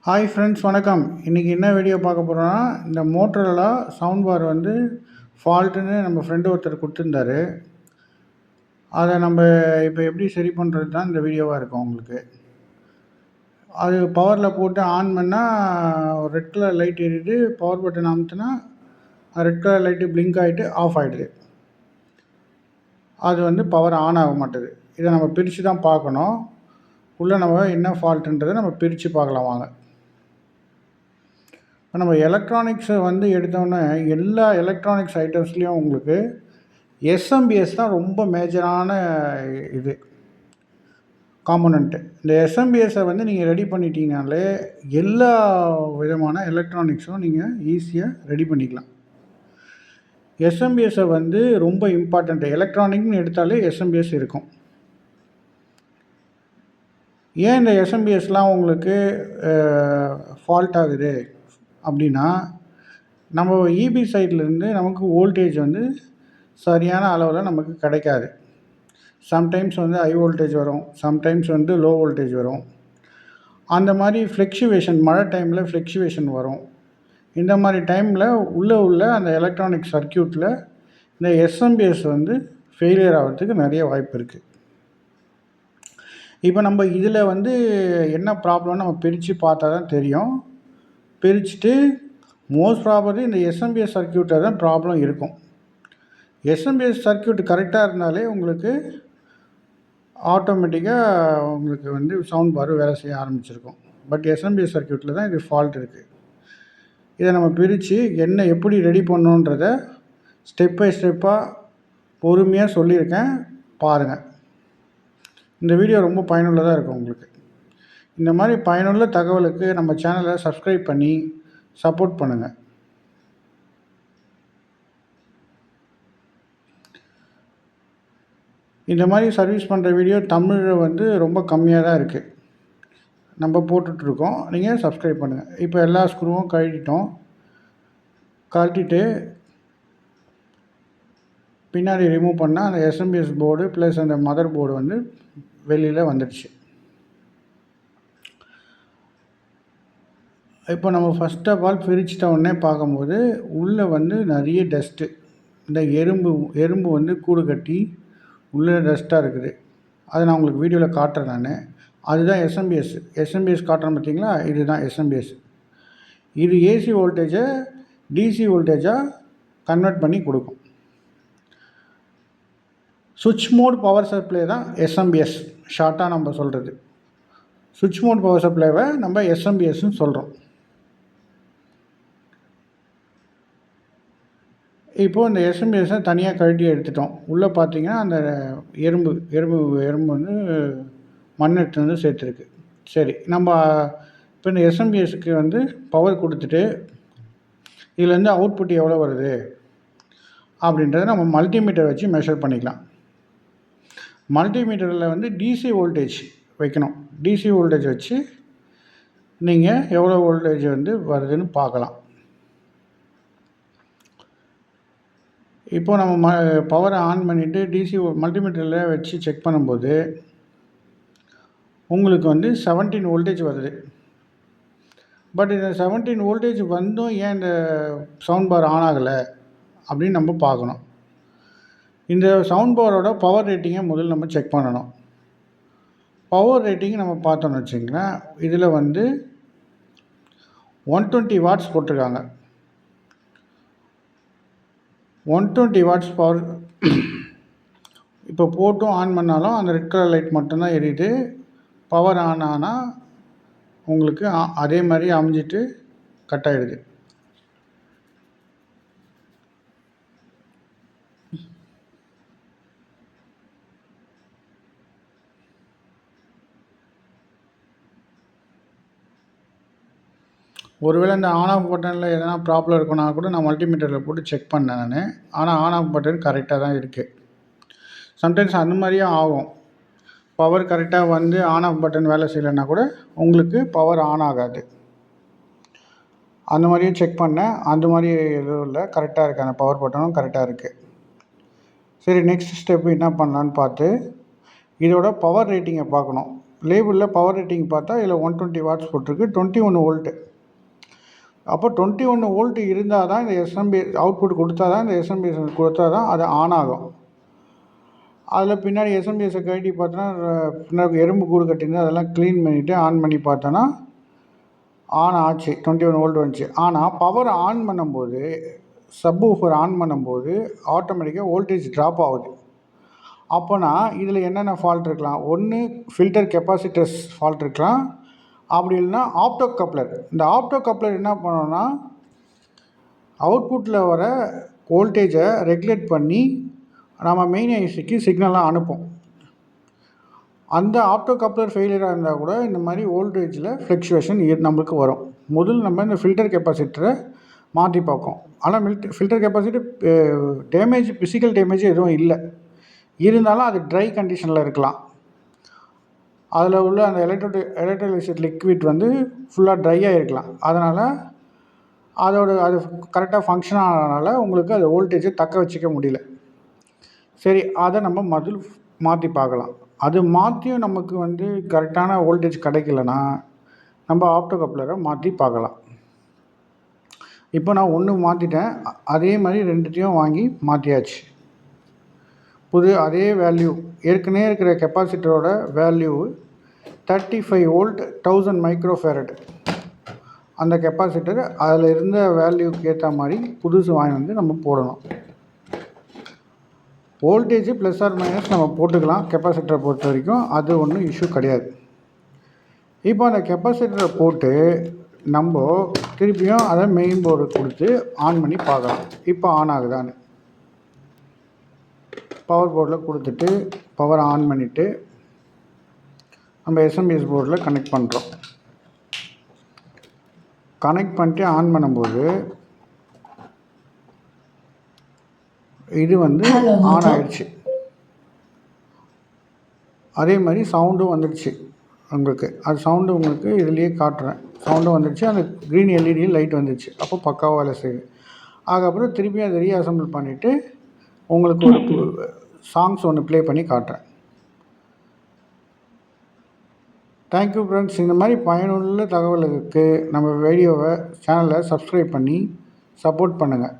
Hi friends, வணக்கம். இன்றைக்கி என்ன வீடியோ பார்க்க போகிறோன்னா, இந்த மோட்டரோலா சவுண்ட் பார் வந்து ஃபால்ட்டுன்னு நம்ம ஃப்ரெண்டு ஒருத்தர் கொடுத்துருந்தாரு. அதை நம்ம இப்போ எப்படி சரி பண்ணுறது தான் இந்த வீடியோவாக இருக்கும் உங்களுக்கு. அது பவரில் போட்டு ஆன் பண்ணால் ரெட் கலர் லைட் எரியுது. பவர் பட்டன் அமுத்துனா ரெட் கலர் லைட்டு பிளிங்க் ஆகிட்டு ஆஃப் ஆகிடுது. அது வந்து பவர் ஆன் ஆக மாட்டுது. இதை நம்ம பிரித்து தான் பார்க்கணும். உள்ளே நம்ம என்ன ஃபால்ட்டுன்றதை நம்ம பிரித்து பார்க்கலாம் வாங்க. இப்போ நம்ம எலக்ட்ரானிக்ஸை வந்து எடுத்தோன்னே எல்லா எலக்ட்ரானிக்ஸ் ஐட்டம்ஸ்லேயும் உங்களுக்கு எஸ்எம்பிஎஸ் தான் ரொம்ப மேஜரான இது காம்போனண்ட்டு. இந்த எஸ்எம்பிஎஸ்ஸை வந்து நீங்கள் ரெடி பண்ணிட்டீங்கனாலே எல்லா விதமான எலக்ட்ரானிக்ஸும் நீங்கள் ஈஸியாக ரெடி பண்ணிக்கலாம். எஸ்எம்பிஎஸ்ஸை வந்து ரொம்ப இம்பார்ட்டண்ட்டு. எலக்ட்ரானிக்னு எடுத்தாலே எஸ்எம்பிஎஸ் இருக்கும். ஏன் இந்த எஸ்எம்பிஎஸ்லாம் உங்களுக்கு ஃபால்ட் ஆகுது அப்படின்னா, நம்ம இபி சைட்லேருந்து நமக்கு வோல்டேஜ் வந்து சரியான அளவில் நமக்கு கிடைக்காது. சம்டைம்ஸ் வந்து ஹை வோல்டேஜ் வரும், சம்டைம்ஸ் வந்து லோ வோல்டேஜ் வரும். அந்த மாதிரி ஃப்ளக்சுவேஷன், மழை டைமில் ஃப்ளக்சுவேஷன் வரும். இந்த மாதிரி டைமில் உள்ள அந்த எலக்ட்ரானிக் சர்க்யூட்டில் இந்த எஸ்எம்பிஎஸ் வந்து ஃபெயிலியர் ஆகிறதுக்கு நிறைய வாய்ப்பு இருக்குது. இப்போ நம்ம இதில் வந்து என்ன ப்ராப்ளம்னு நம்ம பிரித்து பார்த்தா தான் தெரியும். பிரிச்சுட்டு மோஸ்ட் ப்ராபப்லி இந்த எஸ்எம்பிஎஸ் சர்க்யூட்டில் தான் ப்ராப்ளம் இருக்கும். எஸ்எம்பிஎஸ் சர்க்யூட் கரெக்டாக இருந்தாலே உங்களுக்கு ஆட்டோமேட்டிக்காக உங்களுக்கு வந்து சவுண்ட் பார் வேலை செய்ய ஆரம்பிச்சிருக்கும். பட் எஸ்எம்பிஎஸ் சர்க்யூட்டில் தான் இது ஃபால்ட் இருக்குது. இதை நம்ம பிரித்து என்ன எப்படி ரெடி பண்ணணுன்றதை ஸ்டெப் பை ஸ்டெப்பாக பொறுமையாக சொல்லியிருக்கேன், பாருங்கள். இந்த வீடியோ ரொம்ப பயனுள்ளதாக இருக்கும் உங்களுக்கு. இந்த மாதிரி பயனுள்ள தகவலுக்கு நம்ம சேனலை சப்ஸ்கிரைப் பண்ணி சப்போர்ட் பண்ணுங்கள். இந்த மாதிரி சர்வீஸ் பண்ணுற வீடியோ தமிழில் வந்து ரொம்ப கம்மியாக தான் இருக்குது, நம்ம போட்டுட்ருக்கோம். நீங்கள் சப்ஸ்கிரைப் பண்ணுங்கள். இப்போ எல்லா ஸ்க்ரூவும் கழட்டிட்டு பின்னாடி ரிமூவ் பண்ணால் அந்த எஸ்எம்பிஎஸ் போர்டு ப்ளஸ் அந்த மதர் போர்டு வந்து வெளியில் வந்துடுச்சு. இப்போ நம்ம ஃபஸ்ட் ஆஃப் ஆல் பிரிச்சிட்ட உடனே பார்க்கும்போது உள்ளே வந்து நிறைய டஸ்ட்டு, இந்த எறும்பு வந்து கூடு கட்டி உள்ளே டஸ்ட்டாக இருக்குது. அதை நான் உங்களுக்கு வீடியோவில் காட்டுறேன். அதுதான் எஸ்எம்பிஎஸ் காட்டுறேன் பார்த்தீங்களா, இதுதான் எஸ்எம்பிஎஸ். இது ஏசி வோல்டேஜை டிசி வோல்டேஜாக கன்வெர்ட் பண்ணி கொடுக்கும். சுவிட்ச் மோட் பவர் சப்ளை தான் எஸ்எம்பிஎஸ், ஷார்ட்டாக நம்ம சொல்கிறது. சுவிட்ச் மோட் பவர் சப்ளைவை நம்ம எஸ்எம்பிஎஸ்ன்னு சொல்கிறோம். இப்போது இந்த எஸ்எம்பிஎஸ்ஸை தனியாக கழட்டி எடுத்துட்டோம். உள்ளே பார்த்தீங்கன்னா அந்த எறும்பு வந்து மண் எடுத்து வந்து சேர்த்துருக்கு. சரி, நம்ம இப்போ இந்த எஸ்எம்பிஎஸ்க்கு வந்து பவர் கொடுத்துட்டு இதுலேருந்து அவுட்புட் எவ்வளோ வருது அப்படின்றத நம்ம மல்டிமீட்டர் வச்சு மெஷர் பண்ணிக்கலாம். மல்டிமீட்டரில் வந்து டிசி வோல்டேஜ் வைக்கணும். டிசி வோல்டேஜ் வச்சு நீங்கள் எவ்வளோ வோல்டேஜ் வந்து வருதுன்னு பார்க்கலாம். இப்போது நம்ம பவரை ஆன் பண்ணிவிட்டு டிசி மல்டிமீட்டரில் வச்சு செக் பண்ணும்போது உங்களுக்கு வந்து 17 வோல்டேஜ் வருது. பட் இந்த 17 வோல்டேஜ் வந்தும் ஏன் இந்த சவுண்ட் பார் ஆன் ஆகலை அப்படின்னு நம்ம பார்க்கணும். இந்த சவுண்ட் பாரோட பவர் ரேட்டிங்கை முதல்ல நம்ம செக் பண்ணணும். பவர் ரேட்டிங் நம்ம பார்த்தோன்னு வச்சுங்களேன், இதில் வந்து 120 வாட்ஸ் போட்டிருக்காங்க. 120 வாட்ஸ் பவர் இப்போ போட்டும் ஆன் பண்ணாலும் அந்த ரெட் கலர் லைட் மட்டும்தான் எரியுது. பவர் ஆன் ஆனால் உங்களுக்கு அதே மாதிரி அமைஞ்சிட்டு கட் ஆகிடுது. ஒருவேளை இந்த ஆன் ஆஃப் பட்டனில் எதனா ப்ராப்ளம் இருக்குன்னா கூட நான் மல்டிமீட்டரில் போட்டு செக் பண்ணேன் ஆனால் ஆன் ஆஃப் பட்டன் கரெக்டாக தான் இருக்குது. சம்டைம்ஸ் அந்த மாதிரியும் ஆகும். பவர் கரெக்டாக வந்து ஆன் ஆஃப் பட்டன் வேலை செய்யலைன்னா கூட உங்களுக்கு பவர் ஆன் ஆகாது. அந்த மாதிரியும் செக் பண்ணேன். அந்த மாதிரி எதுவும் இல்லை, கரெக்டாக இருக்குது. அந்த பவர் பட்டனும் கரெக்டாக இருக்குது. சரி, நெக்ஸ்ட் ஸ்டெப்பு என்ன பண்ணலான்னு பார்த்து இதோட பவர் ரேட்டிங்கை பார்க்கணும். லேபிளில் பவர் ரேட்டிங் பார்த்தா இதில் 120 வாட்ஸ் போட்டிருக்கு, 21 வோல்ட்டு. அப்போ 21 வோல்ட் இருந்தால் தான் இந்த எஸ்எம்பி அவுட்புட் கொடுத்தா தான் இந்த எஸ்எம்பிஎஸ் கொடுத்தா தான் அது ஆன் ஆகும். அதில் பின்னாடி எஸ்எம்பிஎஸை கழட்டி பார்த்தோன்னா பின்னாடி எறும்பு கூடு கட்டிருந்து அதெல்லாம் க்ளீன் பண்ணிவிட்டு ஆன் பண்ணி பார்த்தோன்னா ஆன் ஆச்சு, 21 வோல்ட் வந்துச்சு. ஆனால் பவர் ஆன் பண்ணும்போது சப்வூஃபர் ஆன் பண்ணும்போது ஆட்டோமேட்டிக்காக வோல்டேஜ் ட்ராப் ஆகுது. அப்போனா இதில் என்னென்ன ஃபால்ட் இருக்கலாம்? ஒன்று ஃபில்டர் கெப்பாசிட்டர்ஸ் ஃபால்ட் இருக்கலாம், அப்படி இல்லைன்னா ஆப்டோ கப்ளர். இந்த ஆப்டோ கப்ளர் என்ன பண்ணோன்னா அவுட்புட்டில் வர வோல்டேஜை ரெகுலேட் பண்ணி நம்ம மெயின் ஐசிக்கு சிக்னலாக அனுப்போம். அந்த ஆப்டோ கப்ளர் ஃபெயிலியராக இருந்தால் கூட இந்த மாதிரி வோல்டேஜில் ஃப்ளக்சுவேஷன் நம்மளுக்கு வரும். முதல்ல நம்ம இந்த ஃபில்டர் கெப்பாசிட்டரை மாற்றி பார்ப்போம். ஆனால் filter capacitor damage, physical damage எதுவும் இல்லை, இருந்தாலும் அது ட்ரை கண்டிஷனில் இருக்கலாம். அதில் உள்ள அந்த எலக்ட்ரோலைசிஸ் லிக்விட் வந்து ஃபுல்லாக ட்ரையாக இருக்கலாம். அதனால் அது கரெக்டாக ஃபங்க்ஷன் ஆனதுனால உங்களுக்கு அது வோல்டேஜை தக்க வச்சிக்க முடியல. சரி, அதை நம்ம முதல் மாற்றி பார்க்கலாம். அது மாற்றியும் நமக்கு வந்து கரெக்டான வோல்டேஜ் கிடைக்கலனா நம்ம ஆப்டோ கப்ளரை மாற்றி பார்க்கலாம். இப்போ நான் ஒன்று மாற்றிட்டேன், அதே மாதிரி ரெண்டுத்தையும் வாங்கி மாற்றியாச்சு. அதே வேல்யூ ஏற்கனவே இருக்கிற கெப்பாசிட்டரோட வேல்யூ 35 வோல்ட் 1000 மைக்ரோஃபேரட். அந்த கெப்பாசிட்டர் அதில் இருந்த வேல்யூக்கு ஏற்ற மாதிரி புதுசு வாங்கி வந்து நம்ம போடணும். வோல்டேஜ் ப்ளஸ் ஆர் மைனஸ் நம்ம போட்டுக்கலாம் கெப்பாசிட்டரை பொறுத்த வரைக்கும், அது ஒன்றும் இஷ்யூ கிடையாது. இப்போ அந்த கெப்பாசிட்டரை போட்டு நம்ம திருப்பியும் அதை மெயின் போர்டு கொடுத்து ஆன் பண்ணி பார்க்கலாம். இப்போ ஆன் ஆகுதான்னு பவர் போர்டில் கொடுத்துட்டு பவர் ஆன் பண்ணிவிட்டு நம்ம எஸ்எம்பிஎஸ் போர்டில் கனெக்ட் பண்ணுறோம். கனெக்ட் பண்ணிட்டு ஆன் பண்ணும்போது இது வந்து ஆன் ஆகிடுச்சு. அதே மாதிரி சவுண்டும் வந்துடுச்சு உங்களுக்கு. அது சவுண்டு உங்களுக்கு இதுலேயே காட்டுறேன். சவுண்டும் வந்துடுச்சு, அந்த க்ரீன் எல்இடி லைட் வந்துடுச்சு. அப்போ பக்காவாக வேலை செய்யுது. அதுக்கப்புறம் திருப்பி அதை ரீஅசம்பிள் பண்ணிவிட்டு உங்களுக்கு ஒரு சாங்ஸ் ஒன்று ப்ளே பண்ணி காட்டுறேன். Thank you friends. இந்த மாதிரி பயனுள்ள தகவலுக்கு நம்ம வீடியோவை சேனலை சப்ஸ்கிரைப் பண்ணி சப்போர்ட் பண்ணுங்கள்.